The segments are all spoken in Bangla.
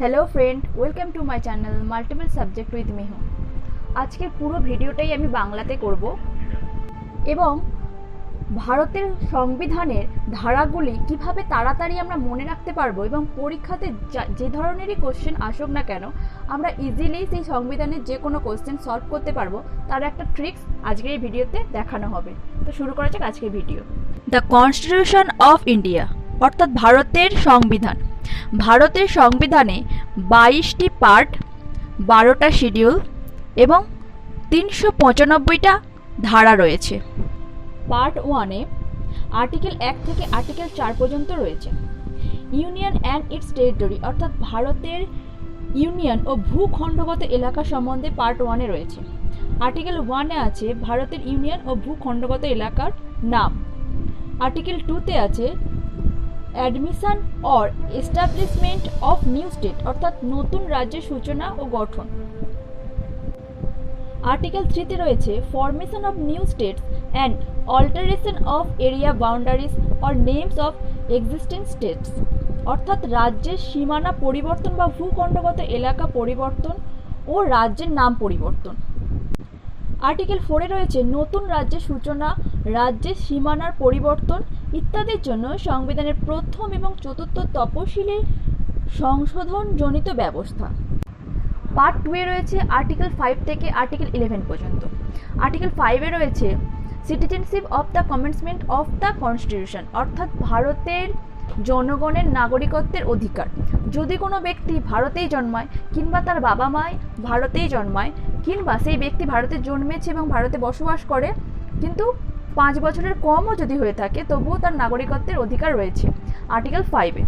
Hello friend, welcome to my channel multiple subject with Mihu. আজকের পুরো ভিডিওটাই আমি বাংলাতে করব এবং ভারতের সংবিধানের ধারাগুলি কিভাবে তাড়াতাড়ি আমরা মনে রাখতে পারবো এবং পরীক্ষাতে যে ধরনেরই কোশ্চেন আসুক না কেন আমরা ইজিলি সেই সংবিধানের যে কোনো কোশ্চেন সলভ করতে পারবো তার একটা ট্রিক্স আজকের এই ভিডিওতে দেখানো হবে। তো শুরু করা যাক আজকের video. The constitution of India অর্থাৎ ভারতের সংবিধান। ভারতের সংবিধানে 22টি পার্ট, 12টা শিডিউল এবং 395টা ধারা রয়েছে। পার্ট 1-এ আর্টিকেল 1 থেকে আর্টিকেল 4 পর্যন্ত রয়েছে। ইউনিয়ন অ্যান্ড ইটস টেরিটরি অর্থাৎ ভারতের ইউনিয়ন ও ভূখণ্ডগত এলাকা সম্বন্ধে পার্ট 1-এ রয়েছে। আর্টিকেল 1-এ আছে ভারতের ইউনিয়ন ও ভূখণ্ডগত এলাকার নাম। আর্টিকেল 2-তে আছে admission or establishment of new state অর্থাৎ নতুন রাজ্যের সূচনা ও গঠন। আর্টিকেল 3-তে রয়েছে formation of new states and alteration of area boundaries or names of existing states অর্থাৎ রাজ্যের সীমানা পরিবর্তন বা ভূখণ্ডগত এলাকা পরিবর্তন ও রাজ্যের নাম পরিবর্তন। আর্টিকেল 4-এ রয়েছে নতুন রাজ্যের সূচনা, রাজ্যের সীমানার পরিবর্তন ইত্যাদির জন্য সংবিধানের প্রথম এবং চতুর্থ তফসিলের সংশোধনজনিত ব্যবস্থা। পার্ট 2-এ রয়েছে আর্টিকেল 5 থেকে আর্টিকেল 11 পর্যন্ত। আর্টিকেল 5-এ রয়েছে citizenship of the commencement of the constitution অর্থাৎ ভারতের জনগণের নাগরিকত্বের অধিকার। যদি কোনো ব্যক্তি ভারতেই জন্মায় কিংবা তার বাবা মায় ভারতেই জন্মায় কিংবা সেই ব্যক্তি ভারতে জন্মেছে এবং ভারতে বসবাস করে কিন্তু 5 বছরের কমও যদি হয়ে থাকে তবুও তার নাগরিকত্বের অধিকার রয়েছে আর্টিকেল 5-এ।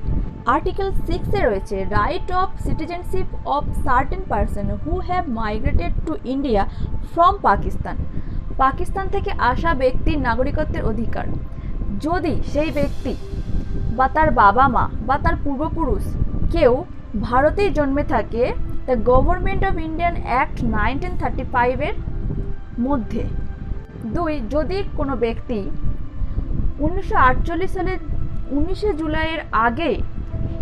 আর্টিকেল 6-এ রয়েছে right of citizenship of certain person who have migrated to India from Pakistan. Pakistan থেকে আসা ব্যক্তির নাগরিকত্বের অধিকার। যদি সেই ব্যক্তি বা তার বাবা মা বা তার পূর্বপুরুষ কেউ ভারতেই জন্মে থাকে the government of Indian act 1935-এর মধ্যে। 2 যদি কোনো ব্যক্তি 1948 সালের 19শে জুলাইয়ের আগে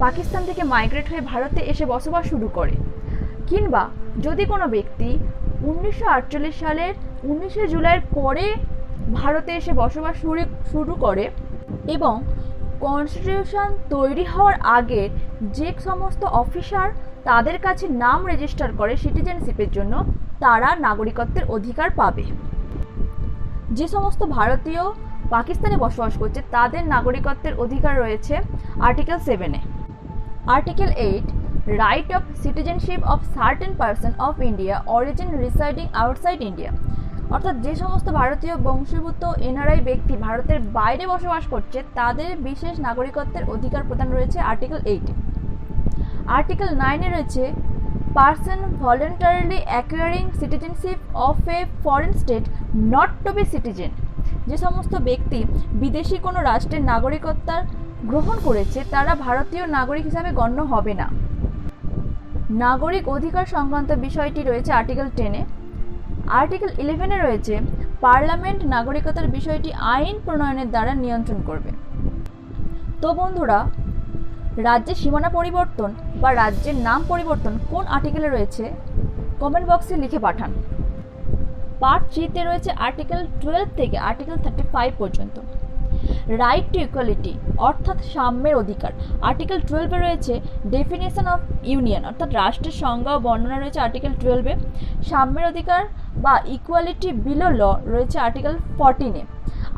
পাকিস্তান থেকে মাইগ্রেট হয়ে ভারতে এসে বসবাস শুরু করে কিংবা যদি কোনো ব্যক্তি 1948 সালের 19শে জুলাইয়ের পরে ভারতে এসে বসবাস শুরু করে এবং কনস্টিটিউশন তৈরি হওয়ার আগের যে সমস্ত অফিসার তাদের কাছে নাম রেজিস্টার করে সিটিজেনশিপের জন্য তারা নাগরিকত্বের অধিকার পাবে। যে সমস্ত ভারতীয় পাকিস্তানে বসবাস করছে তাদের নাগরিকত্বের অধিকার রয়েছে আর্টিকেল 7-এ। Article 8 right of citizenship of certain person of India origin residing outside India অর্থাৎ যে সমস্ত ভারতীয় বংশীভূত এনআরআই ব্যক্তি ভারতের বাইরে বসবাস করছে তাদের বিশেষ নাগরিকত্বের অধিকার প্রদান রয়েছে আর্টিকেল 8-এ। আর্টিকেল 9-এ রয়েছে person voluntarily acquiring citizenship of a foreign state not to be citizen. যে সমস্ত ব্যক্তি বিদেশি কোনো রাষ্ট্রের নাগরিকত্ব গ্রহণ করেছে তারা ভারতীয় নাগরিক হিসাবে গণ্য হবে না। নাগরিক অধিকার সংক্রান্ত বিষয়টি রয়েছে আর্টিকেল 10-এ। আর্টিকেল 11-এ রয়েছে পার্লামেন্ট নাগরিকতার বিষয়টি আইন প্রণয়নের দ্বারা নিয়ন্ত্রণ করবে। তো বন্ধুরা, রাজ্যের সীমানা পরিবর্তন বা রাজ্যের নাম পরিবর্তন কোন আর্টিকেলে রয়েছে কমেন্ট বক্সে লিখে পাঠান। পার্ট 3-তে রয়েছে আর্টিকেল 12 থেকে আর্টিকেল 35 পর্যন্ত। রাইট টু ইকুয়ালিটি অর্থাৎ সাম্যের অধিকার। আর্টিকেল 12-এ রয়েছে ডেফিনেশন অফ ইউনিয়ন অর্থাৎ রাষ্ট্রের সংজ্ঞা ও বর্ণনা রয়েছে আর্টিকেল 12-এ। সাম্যের অধিকার বা ইকুয়ালিটি বিলো ল রয়েছে আর্টিকেল 14-এ।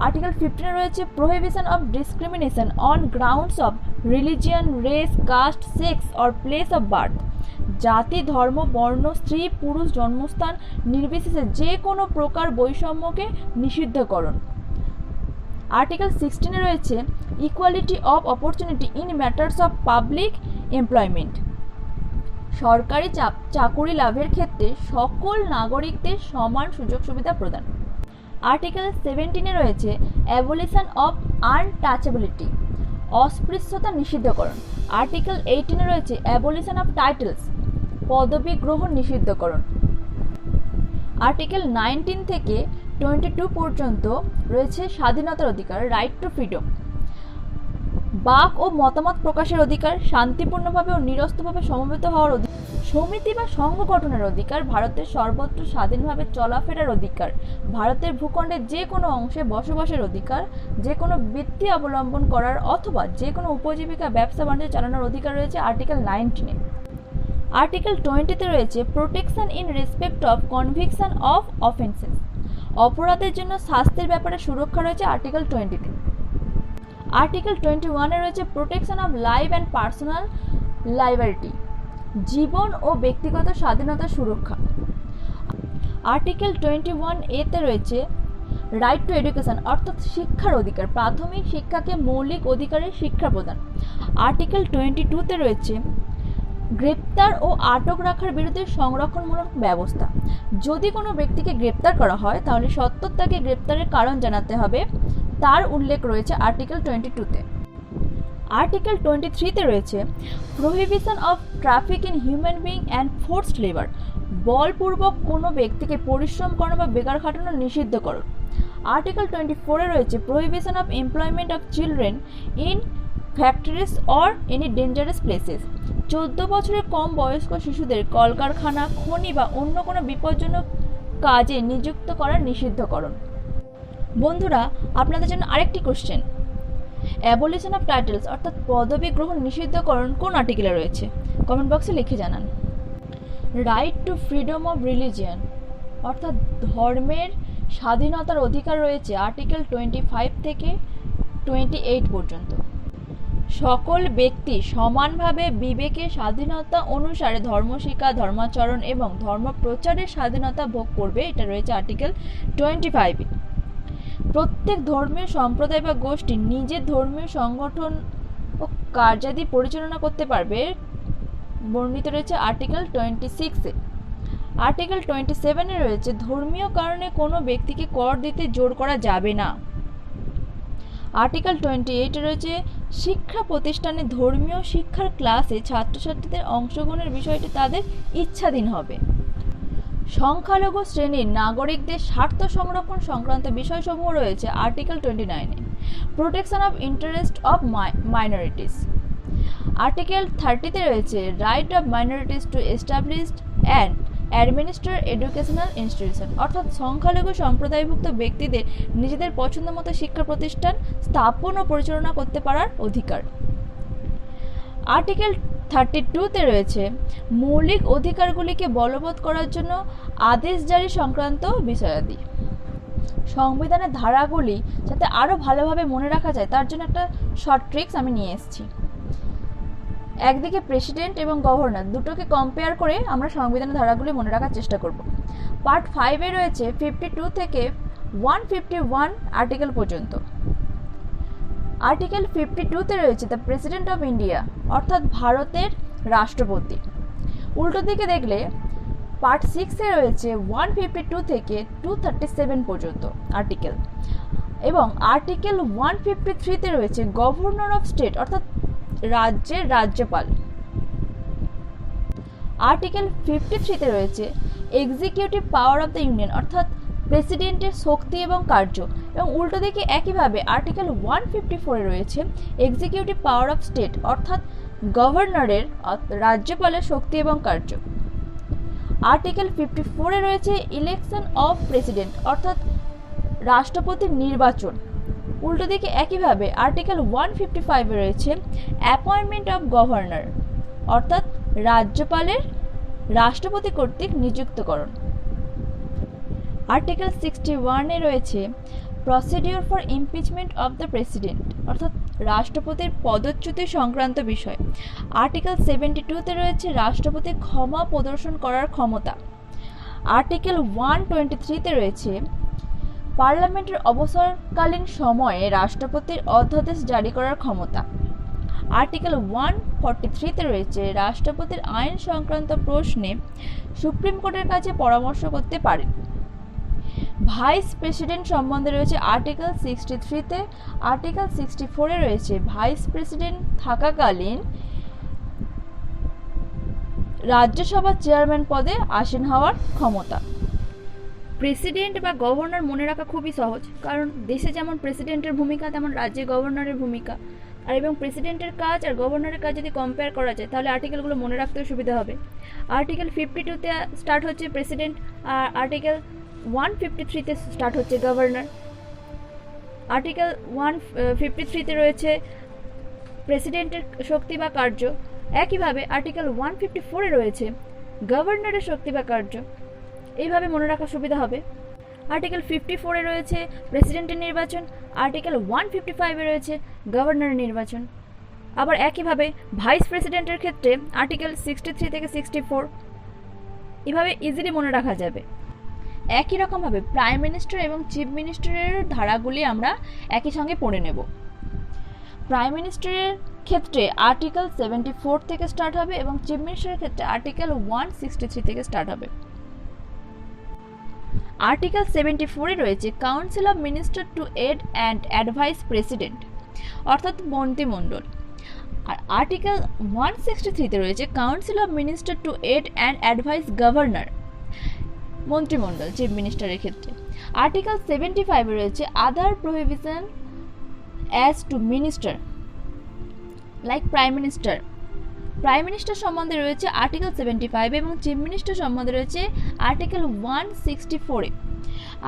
আর্টিকেল 15-এ রয়েছে prohibition of discrimination on grounds of religion, race, caste, sex or place of birth. জাতি, ধর্ম, বর্ণ, স্ত্রী পুরুষ জন্মস্থান নির্বিশেষে যে কোনো প্রকার বৈষম্যকে নিষিদ্ধকরণ। আর্টিকেল 16-এ রয়েছে equality of opportunity in matters of public employment. সরকারি চাকুরি লাভের ক্ষেত্রে সকল নাগরিকদের সমান সুযোগ সুবিধা প্রদান। আর্টিকেল 17-এ রয়েছে অ্যাবলিশন অফ আনটাচেবিলিটি অস্পৃশ্যতা নিষিদ্ধকরণ। আর্টিকেল 18-এ রয়েছে অ্যাবলিশন অফ টাইটেলস পদবি গ্রহণ নিষিদ্ধকরণ। আর্টিকেল 19 থেকে 22 পর্যন্ত রয়েছে স্বাধীনতার অধিকার রাইট টু ফ্রিডম। বাক ও মতামত প্রকাশের অধিকার, শান্তিপূর্ণভাবে ও নিরস্ত্রভাবে সমবেত হওয়ার অধিকার, সমিতি বা সংঘ গঠনের অধিকার, ভারতের সর্বত্র স্বাধীনভাবে চলাফেরার অধিকার, ভারতের ভূখণ্ডের যে কোনো অংশে বসবাসের অধিকার, যে কোনো বৃত্তি অবলম্বন করার অথবা যে কোনো উপজীবিকা ব্যবসা বাণিজ্য চালানোর অধিকার রয়েছে আর্টিকেল 19-এ। আর্টিকেল 20-তে রয়েছে protection in respect of conviction of offences, অপরাধের জন্য শাস্তির ব্যাপারে সুরক্ষা রয়েছে আর্টিকেল 20-তে। আর্টিকেল 21-এ রয়েছে protection of life and personal liberty, জীবন ও ব্যক্তিগত স্বাধীনতার সুরক্ষা। আর্টিকেল 21-এতে রয়েছে রাইট টু এডুকেশন অর্থাৎ শিক্ষার অধিকার, প্রাথমিক শিক্ষাকে মৌলিক অধিকারের শিক্ষা প্রদান। আর্টিকেল 22-তে রয়েছে গ্রেপ্তার ও আটক রাখার বিরুদ্ধে সংরক্ষণমূলক ব্যবস্থা, যদি কোনো ব্যক্তিকে গ্রেপ্তার করা হয় তাহলে সত্ত্বর তাকে গ্রেপ্তারের কারণ জানাতে হবে, তার উল্লেখ রয়েছে আর্টিকেল 22-তে। আর্টিকেল 23-তে রয়েছে prohibition of traffic in human being and forced labour, বলপূর্বক কোনো ব্যক্তিকে পরিশ্রম করানো বা বেকার খাটানো নিষিদ্ধকরণ। আর্টিকেল 24-এ রয়েছে prohibition of employment of children in factories or any dangerous places, 14 বছরের কম বয়স্ক শিশুদের কলকারখানা, খনি বা অন্য কোনো বিপজ্জনক কাজে নিযুক্ত করার নিষিদ্ধকরণ। বন্ধুরা, আপনাদের জন্য আরেকটি কোশ্চেন, অ্যাবলিশন অফ টাইটেলস অর্থাৎ পদবি গ্রহণ নিষিদ্ধকরণ কোন আর্টিকেলে রয়েছে? কমেন্ট বক্সে লিখে জানান। Right two freedom of religion অর্থাৎ ধর্মের স্বাধীনতার অধিকার রয়েছে আর্টিকেল 25 থেকে 28 পর্যন্ত। সকল ব্যক্তি সমানভাবে বিবেকের স্বাধীনতা অনুসারে ধর্মশিক্ষা, ধর্মাচরণ এবং ধর্মপ্রচারের স্বাধীনতা ভোগ করবে, এটা রয়েছে আর্টিকেল 25। প্রত্যেক ধর্মীয় সম্প্রদায় বা গোষ্ঠী নিজের ধর্মীয় সংগঠন ও কার্যাদি পরিচালনা করতে পারবে, বর্ণিত রয়েছে আর্টিকেল 26-এ। আর্টিকেল 27-এ রয়েছে ধর্মীয় কারণে কোনো ব্যক্তিকে কর দিতে জোর করা যাবে না। আর্টিকেল 28-এ রয়েছে শিক্ষা প্রতিষ্ঠানে ধর্মীয় শিক্ষার ক্লাসে ছাত্রছাত্রীদের অংশগ্রহণের বিষয়টি তাদের ইচ্ছাধীন হবে। সংখ্যালঘু শ্রেণীর নাগরিকদের স্বার্থ সংরক্ষণ সংক্রান্ত বিষয়সমূহ রয়েছে আর্টিকেল 29-এ। Protection of interest of minorities. Article 30-তে রয়েছে right of minorities to establish and administrate educational institution অর্থাৎ সংখ্যালঘু সম্প্রদায়ভুক্ত ব্যক্তিদের নিজেদের পছন্দ মতো শিক্ষা প্রতিষ্ঠান স্থাপন ও পরিচালনা করতে পারার অধিকার। আর্টিকেল 32-তে রয়েছে মৌলিক অধিকারগুলিকে বলবৎ করার জন্য আদেশ জারি সংক্রান্ত বিষয়াদি। সংবিধানের ধারাগুলি যাতে আরও ভালোভাবে মনে রাখা যায় তার জন্য একটা শর্ট ট্রিক্স আমি নিয়ে এসেছি। একদিকে প্রেসিডেন্ট এবং গভর্নর দুটোকে কম্পেয়ার করে আমরা সংবিধানের ধারাগুলি মনে রাখার চেষ্টা করব। পার্ট 5-এ রয়েছে 52 থেকে 151 আর্টিকেল পর্যন্ত। আর্টিকেল 52-তে রয়েছে দ্য প্রেসিডেন্ট অফ ইন্ডিয়া অর্থাৎ ভারতের রাষ্ট্রপতি। উল্টো দিকে দেখলে পার্ট 6-এ রয়েছে 152 থেকে 237 পর্যন্ত আর্টিকেল, এবং আর্টিকেল 153-তে রয়েছে গভর্নর অফ স্টেট অর্থাৎ রাজ্যের রাজ্যপাল। আর্টিকেল 53-তে রয়েছে executive power of the union অর্থাৎ প্রেসিডেন্টের শক্তি এবং কার্য, এবং উল্টো দিকে একইভাবে আর্টিকেল 154-এ রয়েছে এক্সিকিউটিভ পাওয়ার অফ স্টেট অর্থাৎ গভর্নরের রাজ্যপালের শক্তি এবং কার্য। আর্টিকেল 54-এ রয়েছে ইলেকশন অফ প্রেসিডেন্ট অর্থাৎ রাষ্ট্রপতির নির্বাচন। উল্টো দিকে একইভাবে আর্টিকেল 155-এ রয়েছে অ্যাপয়েন্টমেন্ট অফ গভর্নর অর্থাৎ রাজ্যপালের রাষ্ট্রপতি কর্তৃক নিযুক্তকরণ। আর্টিকেল 61-এ রয়েছে procedure for impeachment of the president অর্থাৎ রাষ্ট্রপতির পদচ্যুতি সংক্রান্ত বিষয়। আর্টিকেল 72-তে রয়েছে রাষ্ট্রপতির ক্ষমা প্রদর্শন করার ক্ষমতা। আর্টিকেল 123-তে রয়েছে পার্লামেন্টের অবসরকালীন সময়ে রাষ্ট্রপতির অধ্যাদেশ জারি করার ক্ষমতা। আর্টিকেল 143-তে রয়েছে রাষ্ট্রপতির আইন সংক্রান্ত প্রশ্নে সুপ্রিম কোর্টের কাছে পরামর্শ করতে পারেন। ভাইস প্রেসিডেন্ট সম্বন্ধে রয়েছে আর্টিকেল 63-তে। আর্টিকেল 64-এ রয়েছে ভাইস প্রেসিডেন্ট থাকাকালীন রাজ্যসভার চেয়ারম্যান পদে আসীন হওয়ার ক্ষমতা। প্রেসিডেন্ট বা গভর্নর মনে রাখা খুবই সহজ, কারণ দেশে যেমন প্রেসিডেন্টের ভূমিকা তেমন রাজ্যে গভর্নরের ভূমিকা। আর এবং প্রেসিডেন্টের কাজ আর গভর্নরের কাজ যদি কম্পেয়ার করা যায় তাহলে আর্টিকেলগুলো মনে রাখতেও সুবিধা হবে। আর্টিকেল 52-তে স্টার্ট হচ্ছে প্রেসিডেন্ট, আর আর্টিকেল 153-তে স্টার্ট হচ্ছে গভর্নর। আর্টিকেল 153-তে রয়েছে প্রেসিডেন্টের শক্তি বা কার্য, একইভাবে আর্টিকেল 154-এ রয়েছে গভর্নরের শক্তি বা কার্য। এইভাবে মনে রাখা সুবিধা হবে। আর্টিকেল 54-এ রয়েছে প্রেসিডেন্টের নির্বাচন, আর্টিকেল 155-এ রয়েছে গভর্নরের নির্বাচন। আবার একইভাবে ভাইস প্রেসিডেন্টের ক্ষেত্রে আর্টিকেল 63 থেকে 64, এভাবে ইজিলি মনে রাখা যাবে। একই রকমভাবে প্রাইম মিনিস্টার এবং চিফ মিনিস্টারের ধারাগুলি আমরা একই সঙ্গে পড়ে নেব। প্রাইম মিনিস্টারের ক্ষেত্রে আর্টিকেল 74 থেকে স্টার্ট হবে এবং চিফ মিনিস্টারের ক্ষেত্রে আর্টিকেল 163 থেকে স্টার্ট হবে। আর্টিকেল 74-এ রয়েছে council of minister to aid and advise president, অর্থাৎ মন্ত্রিমণ্ডল। আর আর্টিকেল 163-তে রয়েছে council of minister to aid and advise governor, মন্ত্রিমণ্ডল চিফ মিনিস্টারের ক্ষেত্রে। আর্টিকেল 75-এ রয়েছে other prohibition as to minister like prime minister. Prime minister সম্বন্ধে রয়েছে আর্টিকেল 75 এবং চিফ মিনিস্টার সম্বন্ধে রয়েছে আর্টিকেল 164-এ।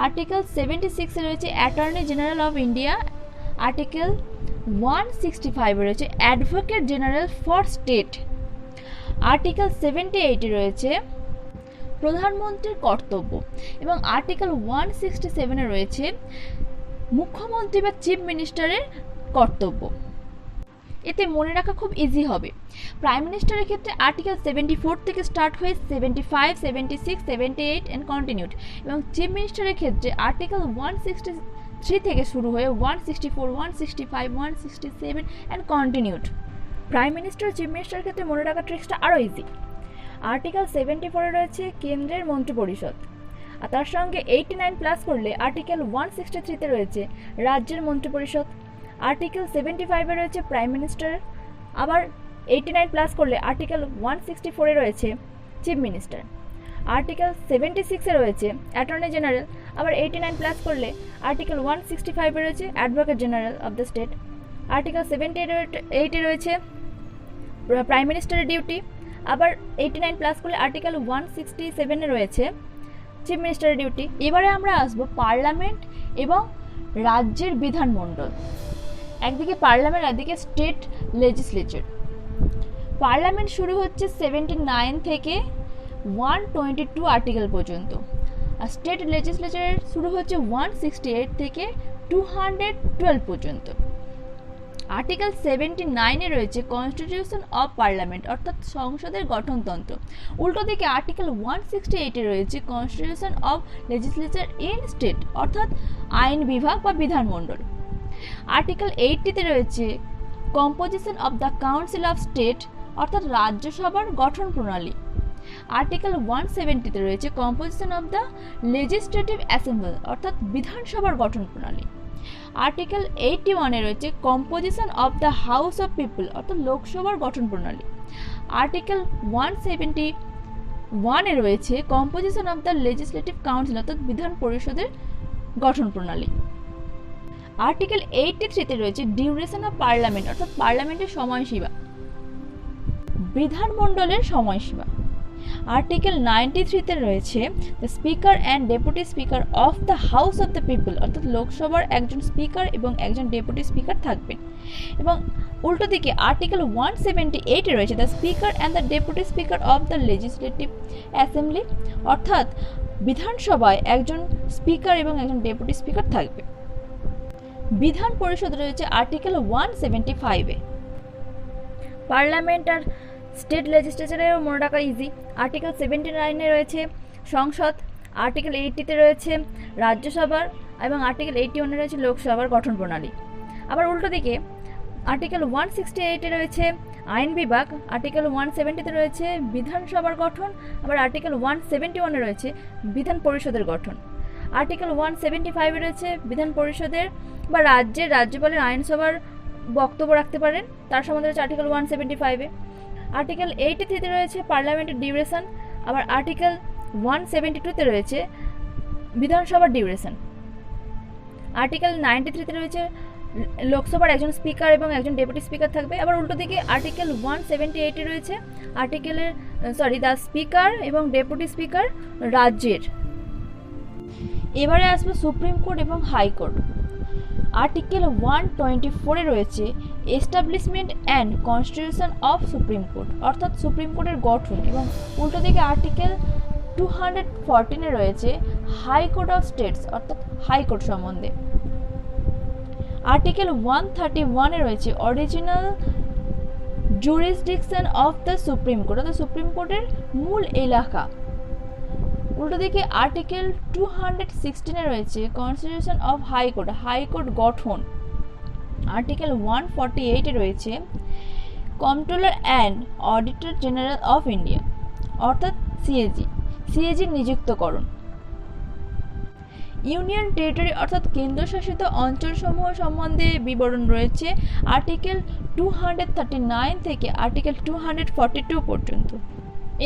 আর্টিকেল 76-এ রয়েছে attorney general of India. Article 165-এ রয়েছে advocate general for state. Article 78-এ রয়েছে প্রধানমন্ত্রীর কর্তব্য এবং আর্টিকেল 167-এ রয়েছে মুখ্যমন্ত্রী বা চিফ মিনিস্টারের কর্তব্য। এতে মনে রাখা খুব ইজি হবে। প্রাইম মিনিস্টারের ক্ষেত্রে আর্টিকেল 74 থেকে স্টার্ট হয়ে 75, 76, 78 অ্যান্ড কন্টিনিউড, এবং চিফ মিনিস্টারের ক্ষেত্রে আর্টিকেল 163 থেকে শুরু হয়ে 164, 165, 167 and continued. Prime minister chief মিনিস্টারের ক্ষেত্রে মনে রাখা ট্রিক্সটা আরও ইজি। আর্টিকেল 74-এ রয়েছে কেন্দ্রের মন্ত্রিপরিষদ, আর তার সঙ্গে 89 প্লাস করলে আর্টিকেল 163-তে রয়েছে রাজ্যের মন্ত্রিপরিষদ। আর্টিকেল 75-এ রয়েছে প্রাইম মিনিস্টার, আবার 89 প্লাস করলে আর্টিকেল 164-এ রয়েছে চিফ মিনিস্টার। আর্টিকেল 76-এ রয়েছে অ্যাটর্নি জেনারেল, আবার 89 প্লাস করলে আর্টিকেল 165-এ রয়েছে advocate general of the state. Article 78-এ রয়েছে প্রাইম মিনিস্টারের ডিউটি, আবার 89 প্লাস করলে আর্টিকেল 167-এ রয়েছে চিফ মিনিস্টারের ডিউটি। এবারে আমরা আসবো পার্লামেন্ট এবং রাজ্যের বিধানমণ্ডল। একদিকে পার্লামেন্ট, একদিকে স্টেট লেজিসলেচার। পার্লামেন্ট শুরু হচ্ছে 79 থেকে 122 আর্টিকেল পর্যন্ত, আর স্টেট লেজিসলেচার শুরু হচ্ছে 168 থেকে 212 পর্যন্ত। আর্টিকেল 79-এ রয়েছে কনস্টিটিউশন অফ পার্লামেন্ট, অর্থাৎ সংসদের গঠনতন্ত্র। উল্টো দিকে আর্টিকেল 168-এ রয়েছে constitution of legislature in state, অর্থাৎ আইন বিভাগ বা বিধানমণ্ডল। আর্টিকেল 80-তে রয়েছে composition of the council of state, অর্থাৎ রাজ্যসভার গঠন প্রণালী। আর্টিকেল 170-তে রয়েছে composition of the legislative assembly, অর্থাৎ বিধানসভার গঠন প্রণালী। আর্টিকেল 81-এ রয়েছে composition of the house of people, অর্থাৎ লোকসভার গঠন প্রণালী। আর্টিকেল 171-এ রয়েছে composition of the legislative council, অর্থাৎ বিধান পরিষদের গঠন প্রণালী। আর্টিকেল 83-তে রয়েছে ডিউরেশন অফ পার্লামেন্ট, অর্থাৎ পার্লামেন্টের সময়সীমা, বিধানমণ্ডলের সময়সীমা। আর্টিকেল 93-তে রয়েছে the speaker and deputy speaker of the house of the people, অর্থাৎ লোকসভার একজন স্পিকার এবং একজন ডেপুটি স্পিকার থাকবেন। এবং উল্টো দিকে আর্টিকেল 178-এ রয়েছে the speaker and the deputy speaker of the legislative assembly, অর্থাৎ বিধানসভায় একজন স্পিকার এবং একজন ডেপুটি স্পিকার থাকবে। বিধান পরিষদ রয়েছে আর্টিকেল 175-এ। পার্লামেন্ট আর স্টেট লেজিসলেচারেও মনে রাখা ইজি। আর্টিকেল 79-এ রয়েছে সংসদ, আর্টিকেল 80-তে রয়েছে রাজ্যসভার, এবং আর্টিকেল 81-এ রয়েছে লোকসভার গঠন প্রণালী। আবার উল্টো দিকে আর্টিকেল 168-এ রয়েছে আইন বিভাগ, আর্টিকেল 170-তে রয়েছে বিধানসভার গঠন, আবার আর্টিকেল 171-এ রয়েছে বিধান পরিষদের গঠন। আর্টিকেল 175-এ রয়েছে বিধান পরিষদের বা রাজ্যের রাজ্যপালের আইনসভার বক্তব্য রাখতে পারেন, তার সম্বন্ধে রয়েছে আর্টিকেল 175-এ। আর্টিকেল 83-তে রয়েছে পার্লামেন্টের ডিউরেশন, আবার আর্টিকেল 172-তে রয়েছে বিধানসভার ডিউরেশন। আর্টিকেল 93-তে রয়েছে লোকসভার একজন স্পিকার এবং একজন ডেপুটি স্পিকার থাকবে। আবার উল্টো দিকে আর্টিকেল 178 রয়েছে দ্য স্পিকার এবং ডেপুটি স্পিকার রাজ্যের। এবারে আসবে সুপ্রিম কোর্ট এবং হাইকোর্ট। আর্টিকেল 124 রয়েছে establishment and constitution of supreme court, অর্থাৎ সুপ্রিম কোর্টের গঠন, এবং উল্টো দিকে আর্টিকেল 214 রয়েছে হাইকোর্ট অফ স্টেটস, অর্থাৎ হাইকোর্ট সম্বন্ধে। আর্টিকেল 131 রয়েছে original jurisdiction of the supreme court, অর্থাৎ সুপ্রিম কোর্টের মূল এলাকা। উল্টো দিকে আর্টিকেল 216 রয়েছে কনস্টিটিউশন অফ হাইকোর্ট, হাইকোর্ট গঠন। আর্টিকেল 148 রয়েছে controller and auditor general of India, অর্থাৎ সিএজির নিযুক্তকরণ। ইউনিয়ন টেরিটরি অর্থাৎ কেন্দ্রশাসিত অঞ্চলসমূহ সম্বন্ধে বিবরণ রয়েছে আর্টিকেল 239 থেকে আর্টিকেল 242 পর্যন্ত।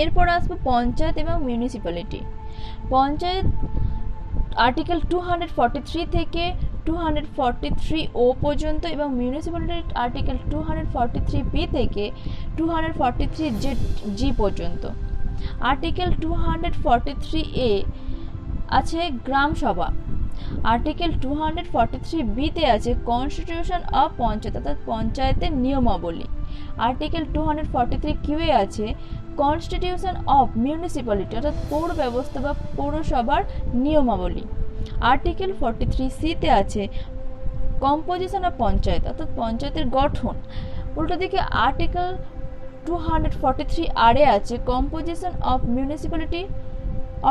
এরপর আসবে পঞ্চায়েত এবং মিউনিসিপ্যালিটি। পঞ্চায়েত আর্টিকেল 243 থেকে 243 ও পর্যন্ত এবং মিউনিসিপ্যালিটি আর্টিকেল 243 বি থেকে 243 জি পর্যন্ত। আর্টিকেল 243 এ আছে গ্রাম সভা। আর্টিকেল 243 বিতে আছে কনস্টিটিউশন অফ পঞ্চায়েত, অর্থাৎ পঞ্চায়েতের নিয়মাবলী। আর্টিকেল 243 কিউয়ে আছে কনস্টিটিউশন অফ মিউনিসিপ্যালিটি, অর্থাৎ পৌর ব্যবস্থা বা পৌরসভার নিয়মাবলী। আর্টিকেল 43 সিতে আছে কম্পোজিশন অফ পঞ্চায়েত, অর্থাৎ পঞ্চায়েতের গঠন। উল্টো দিকে আর্টিকেল 243 আর এ আছে কম্পোজিশন অফ মিউনিসিপ্যালিটি,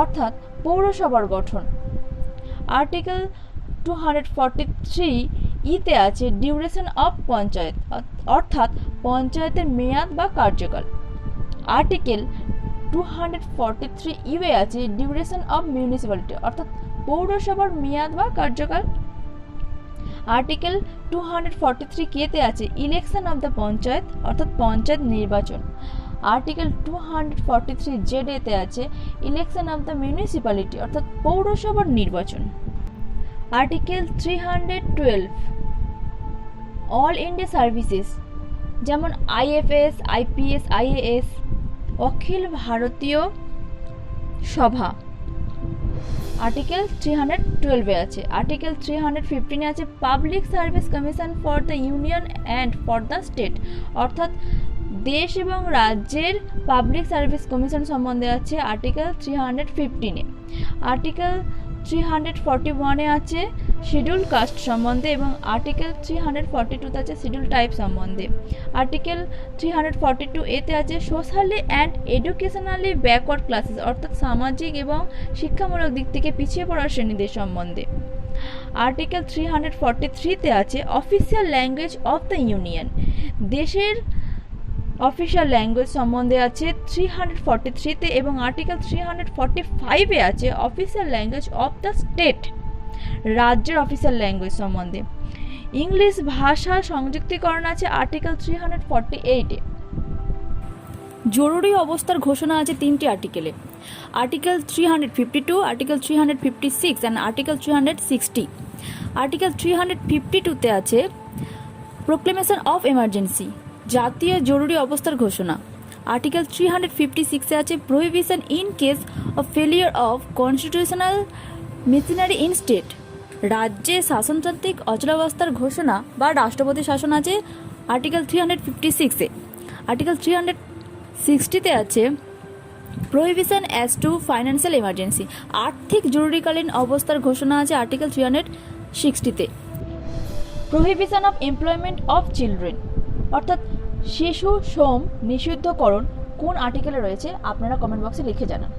অর্থাৎ পৌরসভার গঠন। আর্টিকেল 243 ইতে আছে ডিউরেশন অফ পঞ্চায়েত, অর্থাৎ পঞ্চায়েতের মেয়াদ বা কার্যকাল। আর্টিকেল 243 ইউয়ে আছে ডিউরেশন অফ মিউনিসিপ্যালিটি, অর্থাৎ পৌরসভার মেয়াদ বা কার্যকাল। আর্টিকেল 243 কেতে আছে ইলেকশন অফ দ্য পঞ্চায়েত, অর্থাৎ পঞ্চায়েত নির্বাচন। আর্টিকেল 243 জেড এতে আছে ইলেকশন অফ দ্য মিউনিসিপ্যালিটি, অর্থাৎ পৌরসভার নির্বাচন। আর্টিকেল 312 অল ইন্ডিয়া সার্ভিসেস, যেমন আইএফএস, আইপিএস, আইএএস, অখিল ভারতীয় সভা আর্টিকেল 312 আছে। আর্টিকেল 315 আছে public service commission for the union and for the state, অর্থাৎ দেশ এবং রাজ্যের পাবলিক সার্ভিস কমিশন সম্বন্ধে আছে আর্টিকেল 315 এ। আর্টিকেল 341 এ আছে শিডিউল কাস্ট সম্বন্ধে এবং আর্টিকেল 342 আছে শিডিউল টাইপ সম্বন্ধে। আর্টিকেল 342 এতে আছে socially and educationally backward classes, অর্থাৎ সামাজিক এবং শিক্ষামূলক দিক থেকে পিছিয়ে পড়া শ্রেণীদের সম্বন্ধে। আর্টিকেল 343 তে আছে official language of the union, দেশের অফিসিয়াল ল্যাঙ্গুয়েজ সম্বন্ধে আছে 343 তে, এবং আর্টিকেল 345 এ আছে official language of the state, রাজ্যের অফিসিয়াল ল্যাঙ্গুয়েজ সম্বন্ধে। ইংলিশ ভাষা সংযুক্তিকরণ আছে আর্টিকেল 348 এ। জরুরি অবস্থার ঘোষণা আছে 3টি আর্টিকেলে, article 352, article 356 and article 360। Article 352 তে আছে প্রোক্লেমেশন অফ এমার্জেন্সি, জাতীয় জরুরি অবস্থার ঘোষণা। আর্টিকেল 356 এ আছে prohibition in case of failure of constitutional machinery in state, রাজ্যে শাসনতান্ত্রিক অচলাবস্থার ঘোষণা বা রাষ্ট্রপতি শাসন আছে আর্টিকেল 356 এ। আর্টিকেল 360 তে আছে prohibition as to financial emergency, আর্থিক জরুরিকালীন অবস্থার ঘোষণা আছে আর্টিকেল 360 তে। Prohibition of employment of children, অর্থাৎ শিশু শ্রম নিষিদ্ধকরণ কোন আর্টিকেলে রয়েছে আপনারা কমেন্ট বক্সে লিখে জানান।